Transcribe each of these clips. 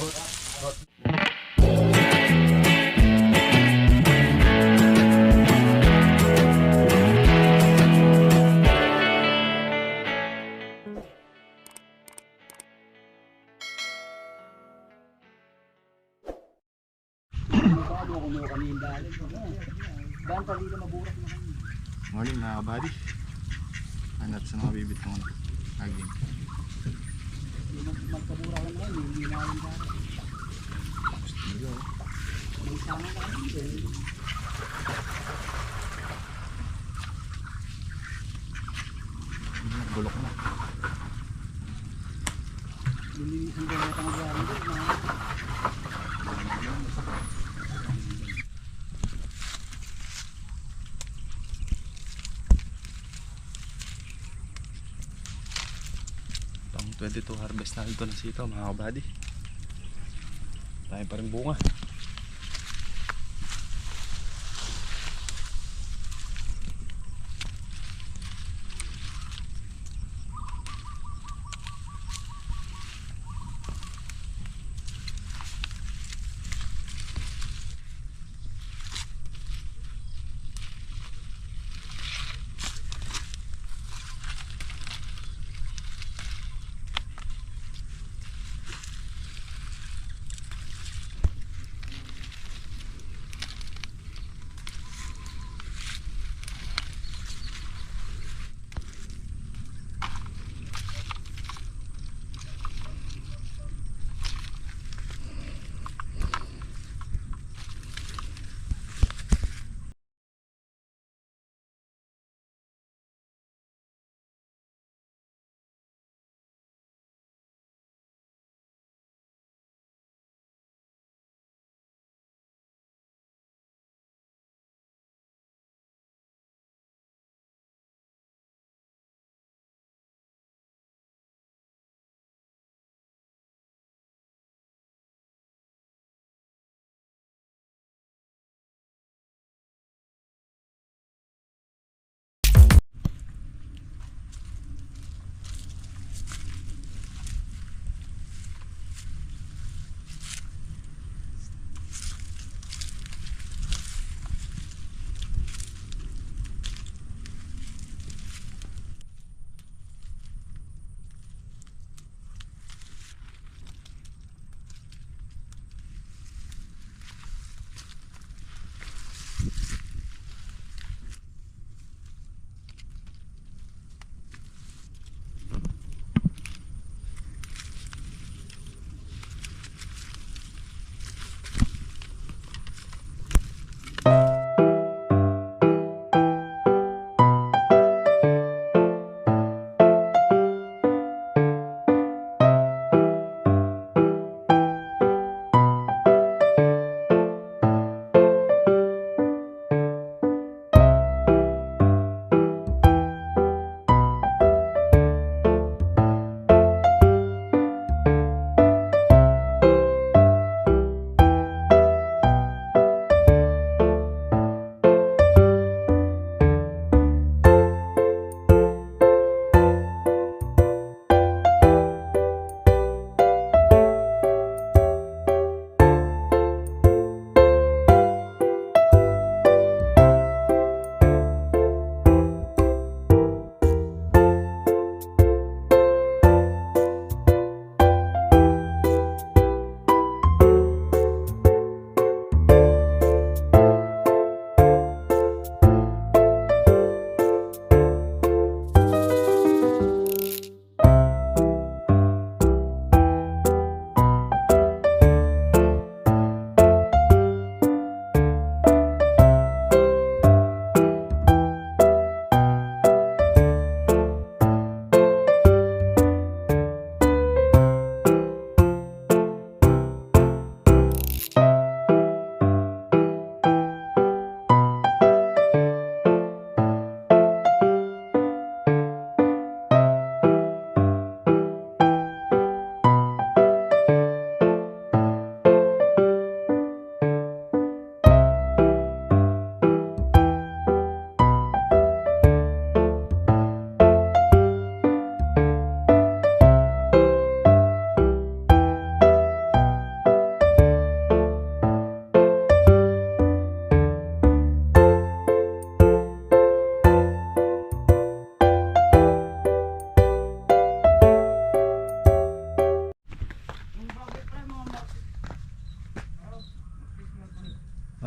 Morning mga kabady. Hanap sa mga bibit ng aging. Magkabura lang ngayon, hindi na rin dahil. May sana na rin din. Bulok na. Lilinisan ko na itang gawin din. Pang 22 harvest na ito na sitaw mga kabady. Tayo pa rin bunga.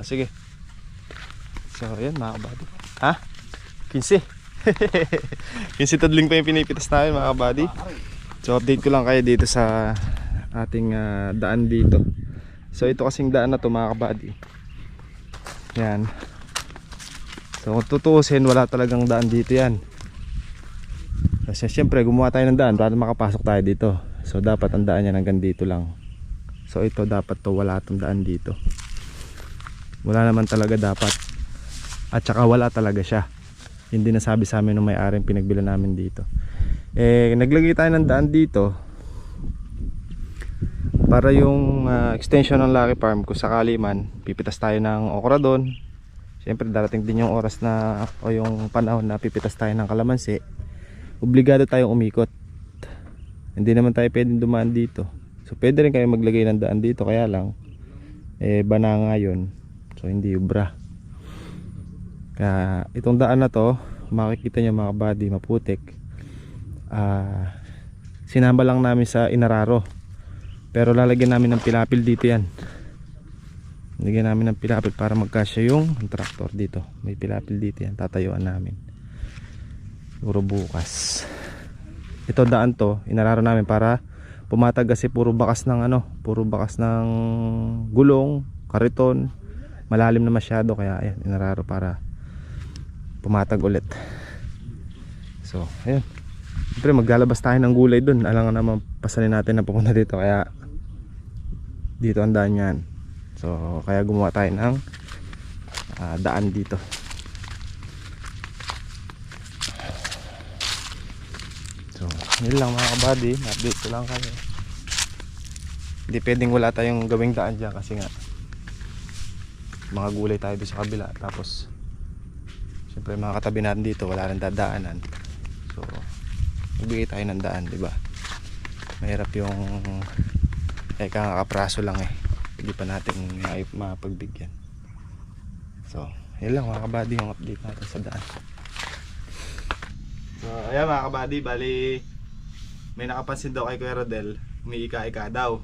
sige. So ayan mga kabady. Ha? 15. 15 tudling pa yung pinipitas namin mga kabady. So update ko lang kayo dito sa ating daan dito. So ito kasing daan na to mga kabady. Yan. So kung tutuusin, wala talagang daan dito yan. Kasi syempre gumawa tayo ng daan para makapasok tayo dito. So dapat ang daan yan hanggang dito lang. So ito dapat to, wala itong daan dito. Wala naman talaga dapat. At saka wala talaga siya. Hindi nasabi sa amin ng may-ari pinagbilan namin dito. Naglagay tayo ng daan dito para yung extension ng Lucky Farm, kung sakali man pipitas tayo ng okra doon. Siyempre darating din yung oras na o yung panahon na pipitas tayo ng kalamansi. Obligado tayong umikot. Hindi naman tayo pwedeng dumaan dito. So pwede rin kayo maglagay ng daan dito, kaya lang bana ngayon. So hindi ubra. Kaya itong daan na to, makikita nyo mga kabady, maputik. Sinamba lang namin sa inararo. Pero lalagyan namin ng pilapil dito yan. Lagyan namin ng pilapil para magkasya yung tractor dito. May pilapil dito yan, tatayuan namin. Puro bukas. Ito daan to, inararo namin para pumatag, kasi puro bakas ng puro bakas ng gulong, kariton. Malalim na masyado, kaya ayan, inararo para pumatag ulit. So ayan, siyempre maglalabas tayo ng gulay dun. Alam nga naman pasanin natin na pupunta dito, kaya dito ang daan yan. So kaya gumawa tayo ng daan dito. So yun lang mga kabady, update ko lang kayo. Hindi pwedeng wala tayong gawing daan dyan, kasi nga mga gulay tayo doon sa kabila. Tapos siyempre mga katabi natin dito wala nang dadaanan. So magbigay tayo ng daan, diba? Mahirap yung kakapraso lang hindi pa natin mapagbigyan. So yun lang mga kabady, yung update natin sa daan. So ayan mga kabady, bali may nakapansin daw kay Kuya Rodel, umiika-ika daw.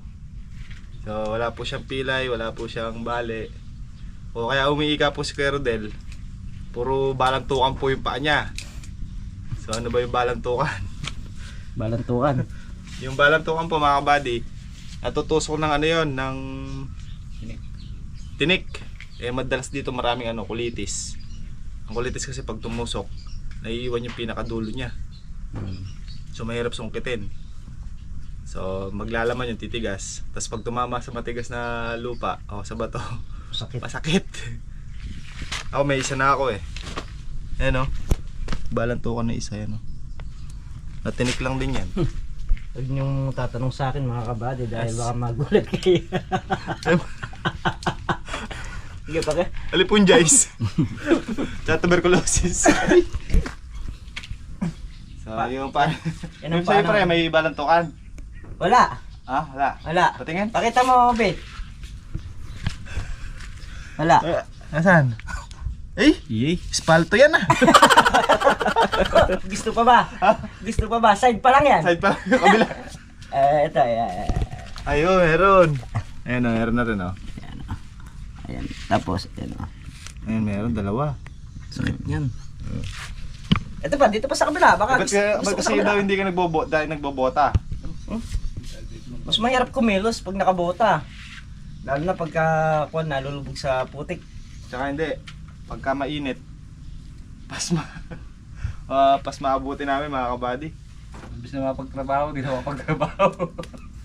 So wala po siyang pilay, wala po siyang bali. O kaya umiika po si Kuya Rodel, puro balantukan po yung paa niya. So ano ba yung balantukan? Balantukan. Yung balantukan po mga kabady, natutusok ng yon, ng tinik. Madalas dito maraming kulitis. Ang kulitis kasi pag tumusok, naiiwan yung pinakadulo niya. So mahirap sungkitin. So maglalaman yung titigas. Tapos pag tumama sa matigas na lupa o sa bato, masakit. Ako may isa na ako Ayan balantukan na isa yan Natinik lang din yan. Huwag niyong tatanong sa akin mga kabady, dahil baka magulat kayo. Sige pa ka? Alipunjays. Sa tuberculosis. So yung pa. Yung sa'yo pare, may balantukan? Wala. Wala. Wala. Patingin? Pakita mo, Be. Wala. Nasaan? Espalto yan Gusto pa ba? Gusto pa ba? Side pa lang yan. Side pa lang, kabila. Ito, Ayun, meron. Ayun meron na rin Ayan. Tapos, Ayun, meron, dalawa. Sakit yan. Ito pa, dito pa sa kabila. Baka Ba't kasi daw hindi ka nagbobota? Mas mahirap kumilos pag nakabota. Lalo na pagka nalulubog sa putik. Tsaka hindi, pagka mainit, pas maabuti namin mga kabady. Imbis na mapagtrabaho, di na mapagtrabaho.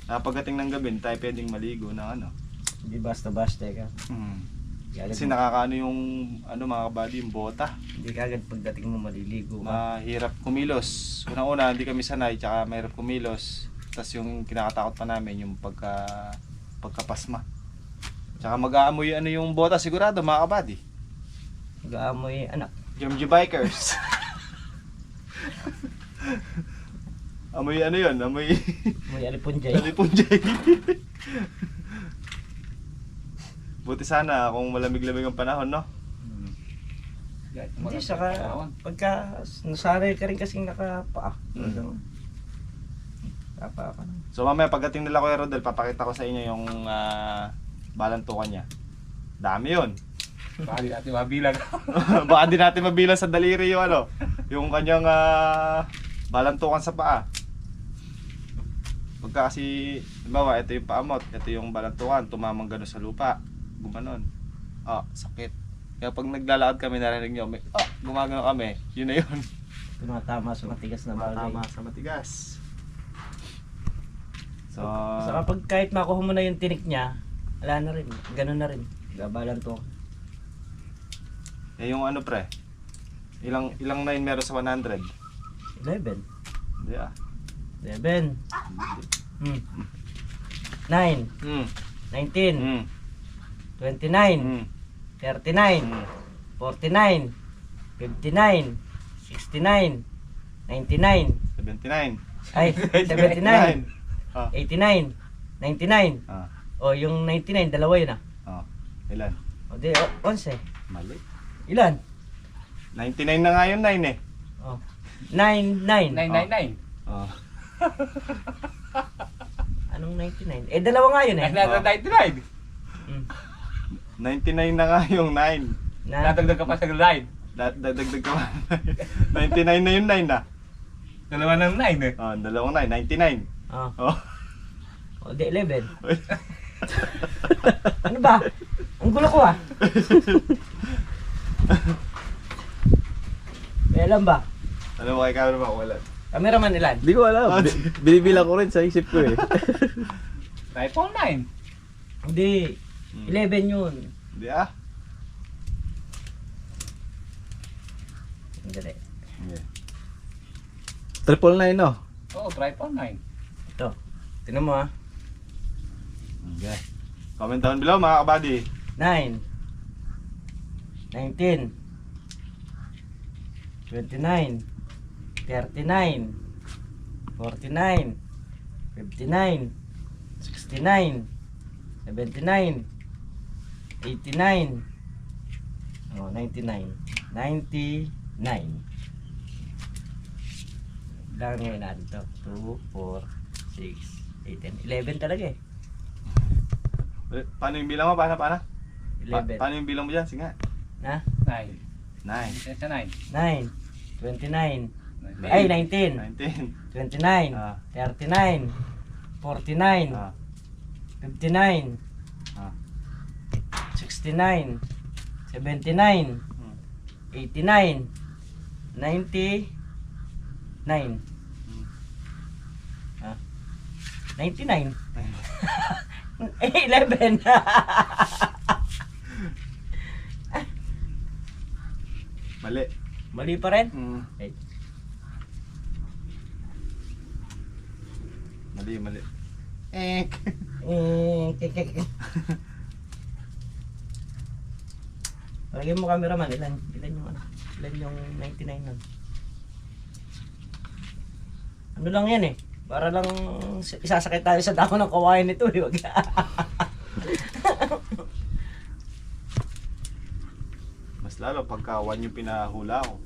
Pagdating ng gabi, tayo pwedeng maligo na Hindi basta-basta ka. Kasi nakakaano yung mga kabady, yung bota. Hindi kagad pagdating mo maliligo. Mahirap kumilos. Unang-una, hindi kami sanay, tsaka mahirap kumilos. Tapos yung kinakatakot pa namin, yung pagkapasma. Tsaka mag-aamoy yung bota sigurado mga kabady. Mag-aamoy anak. Jumji Bikers. Amoy yun? Amoy alipunjay. Alipunjay. Buti sana kung malamig-lamig ang panahon, no? Hindi, saka pagka nasanay ka rin kasing nakapaa. Kapaa ka na. So mamaya pagdating nila Kuya Rodel, papakita ko sa inyo yung balantukan niya. Dami yun. Baka di natin mabilang. Baka di natin mabilang sa daliri yung ano, yung kanyang balantukan sa paa. Pagka kasi, halimbawa, ito yung paamot, ito yung balantukan, tumamang gano'n sa lupa, gumanon. Sakit. Kaya pag naglalakad kami, narinig nyo, gumagano kami, yun na yun. Tumatama sa matigas na bagay. Tama sa matigas. So, So kapag kahit makuha mo na yung tinik niya, wala na rin. Ganun na rin. Gabalan to. yung ano pre, ilang 9 meron sa 100? 11. Hindi 11. 9. Hmm. 19. Hmm. 29. Hmm. 39. Hmm. 49. 59. 69. 99. 79. Ay, 79. 89. 99. O, yung 99, dalawa yun Ilan? O, di, 11. Mali. Ilan? 99 na nga yun, 9 eh. O, 9, 9. 999. Oh. Anong 99? Eh, dalawa nga yun eh. 999. 99 na nga yung 9. Nadagdag ka pa sa line. Dadagdag ka pa. 99 na yung 9 na. Dalawa ng 9 eh. Dalawang 9, 99. O, di 11. Ano ba? Ang gulo ko May alam ba? Ano mo kay camera ba? Wala. Cameraman ilan? Di ko alam. Binibilang ko rin sa isip ko eh. iPhone 9. Hindi. 11 yun. Hindi Hindi. Triple 9 no? Oo, iPhone 9. Ito. Tingnan mo Okay. Comment down below mga kabady. 9. 19. 29. 39. 49. 59. 69. 79. 89. 99. 99. Ilan ngayon natin ito? 2, 4, 6, 8, 10. 11 talaga eh. Paano yung bilang mo? Paano? 11. Paano yung bilang mo dyan? Sige nga. Ha? 9. 9. Isa sa 9. 9. 29. Ay, 19. 19. 29. 39. 49. 59. 69. 79. 89. 90. 9. 99. Eh, 11. Mali. Mali pa rin? Ay. Mali. Palagyan mo cameraman, ilan yung ano? Ilan yung 99 nun? Ano lang yan eh. Para lang isasakit tayo sa dahon ng kawain nito eh. Wag. Mas lalo pagka 1 yung pinahula ko.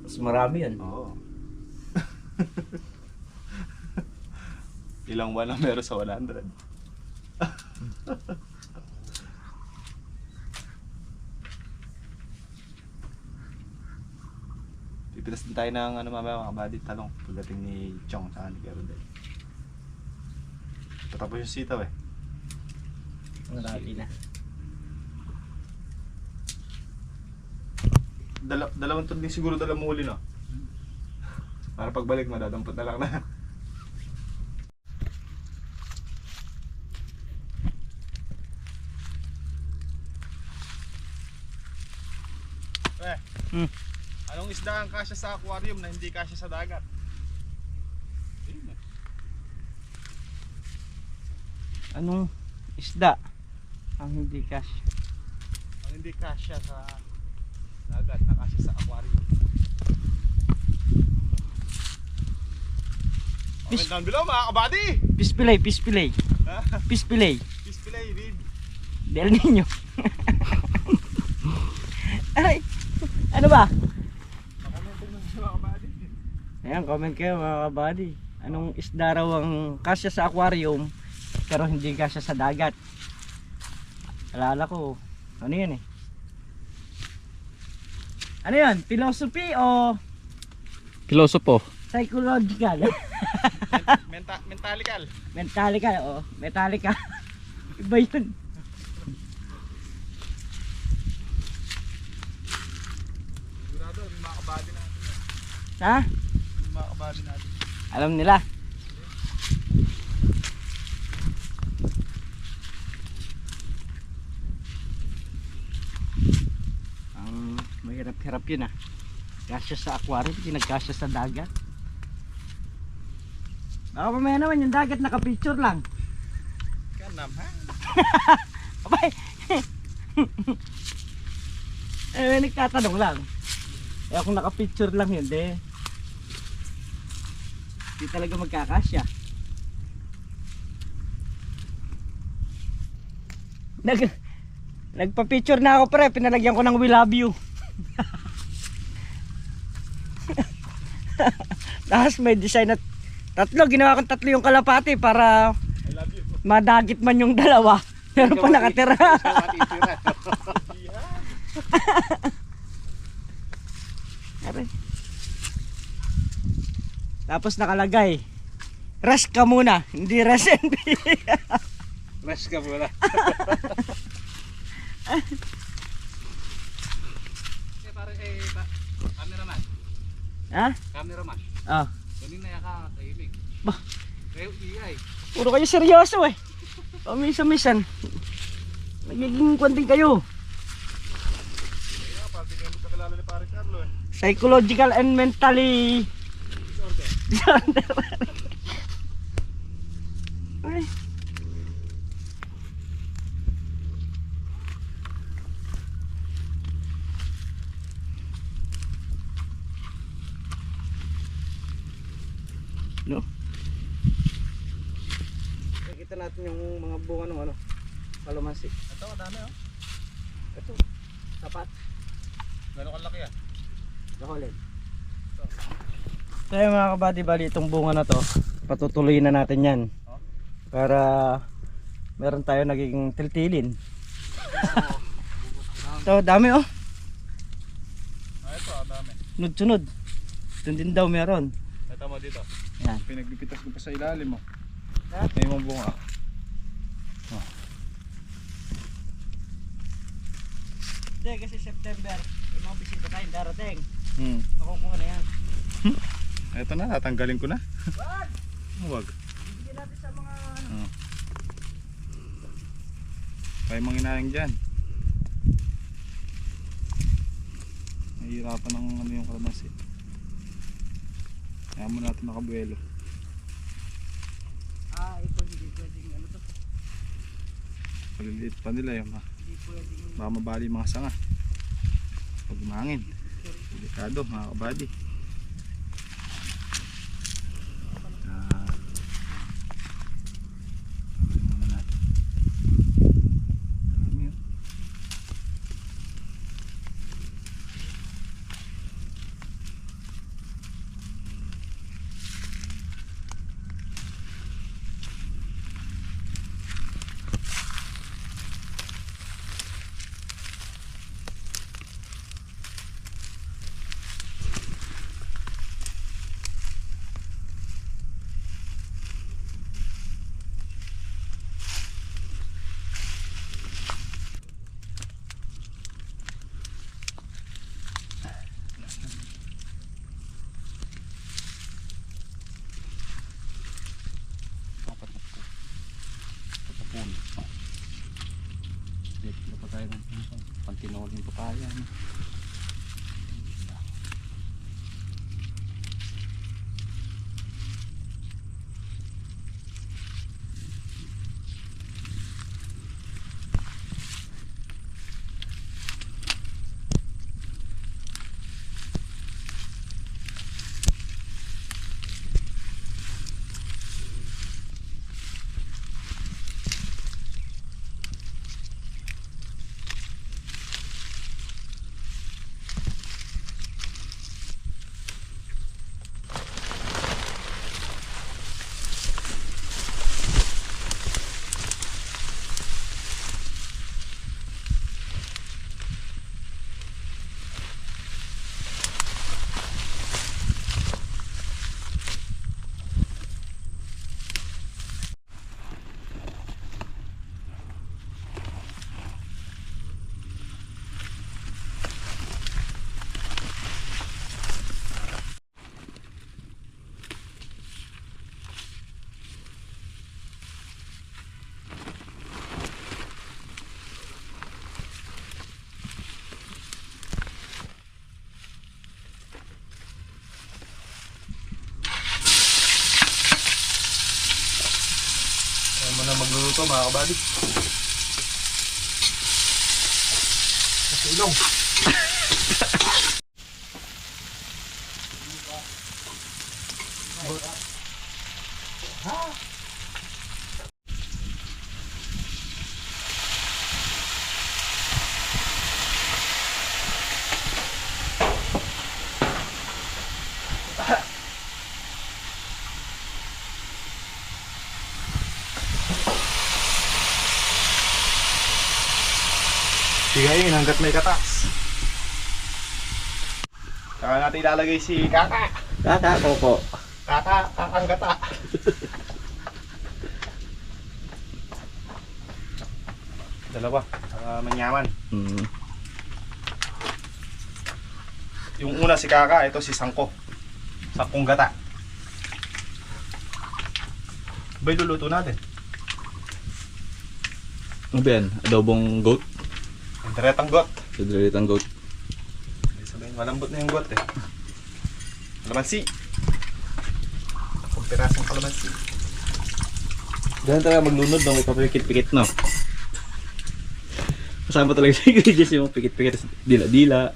Mas marami yun. Oo. Ilang 1 ang meron sa 100? Pipitas din tayo ng ano mamaya mga kabady, talong pagdating ni Chong sa ni Kerudel. Patapos yung sitaw eh. Marami na. Dalawang tudling siguro dala mo uli no? Para pagbalik madadampot na lang na. Anong isda ang kasya sa aquarium na hindi kasya sa dagat? Anong isda ang hindi cash? Ang hindi kasya sa dagat, na kasya sa aquarium. Comment down below mga kabady! Pispilay. Ha? Pispilay. Display, read. Del Nino. Ay, ano ba? Comment down sa mga kabady. Ayan, comment kayo mga kabady. Anong isda raw ang kasya sa aquarium pero hindi kasya sa dagat? Alala ko, ano yun eh? Ano yun? Philosophy o Pilosopo. psychological? Mentalical. Metallica, oo. Metallica. Iba yun. Sigurado, may mga kabady natin. Ha? May mga kabady natin. Alam nila. Ang mahirap-hirap yun ah. Kasya sa aquarium, hindi nagkasya sa dagat. Baka mamaya naman yung dagat nakapicture lang. Kanam, ha? Abay! Nagtatanong lang. Eh kung nakapicture lang yun, di talaga magkakasya. Nagpa-picture na ako pre, pinalagyan ko ng we love you. Tapos may design na tatlo, ginawa kong tatlo yung kalapati para madagit man yung dalawa. Pero pa nakatira. Tapos nakalagay, rest ka muna, hindi rest and be. Rest ka muna. Cameraman. Ha? Cameraman. Ah, Kanina ka tahimik. Bah. Kayo iyay. puro kayo seryoso eh. Pamisa-misan. Nagiging kwanting kayo. Pati kayo magkakilala ni Pare Carlo eh. Psychological and mentally disorder. Ay. No. Kita natin yung mga bunga ng ano, kalamansi. Ito, madami oh. Ito, sapat. Gano'ng kalaki ah? Nakulin. So yung mga kabady-bali, itong bunga na to, patutuloy na natin yan. Para meron tayo naging tiltilin. So dami oh. Ito, dami. Sunod-sunod. Doon din daw meron. Ito mo dito. Yan. Pinagpipitas ko pa sa ilalim mo. Ha? May mga bunga. Hindi kasi September, may mga bisita tayong darating. Hmm. Makukuha na yan. Ito na, tatanggalin ko na. Wag! Huwag. Bigyan natin sa mga ano. Kaya mga inayang dyan. Nahihirapan ng ano yung kalamansi. Kaya mo natin nakabuelo. Ito hindi pwedeng ano to. Paliliit pa nila yung Hindi pwedeng baka mabali mga sanga. Pag umangin. Delikado mga kabady. Dito pa tayo ng pantinolin pa kaya. na magluluto mga kabady. Ilong. Sigayin hanggat may katas. Saka natin ilalagay si Kaka. Kaka, koko. Kaka, kakang gata. Dalawa, para manyaman. Yung una si Kaka, ito si Sangko. Sakong gata. Bay, luluto natin. Ano ba yan? Adobong goat? Diretang got. Diretang goat. Ibig sabihin, malambot na yung got eh. Kalamansi. Kung pirasong kalamansi. Ganun talaga maglunod no, may papikit-pikit no. Kasama talaga sa ingredients yung pikit-pikit, dila-dila.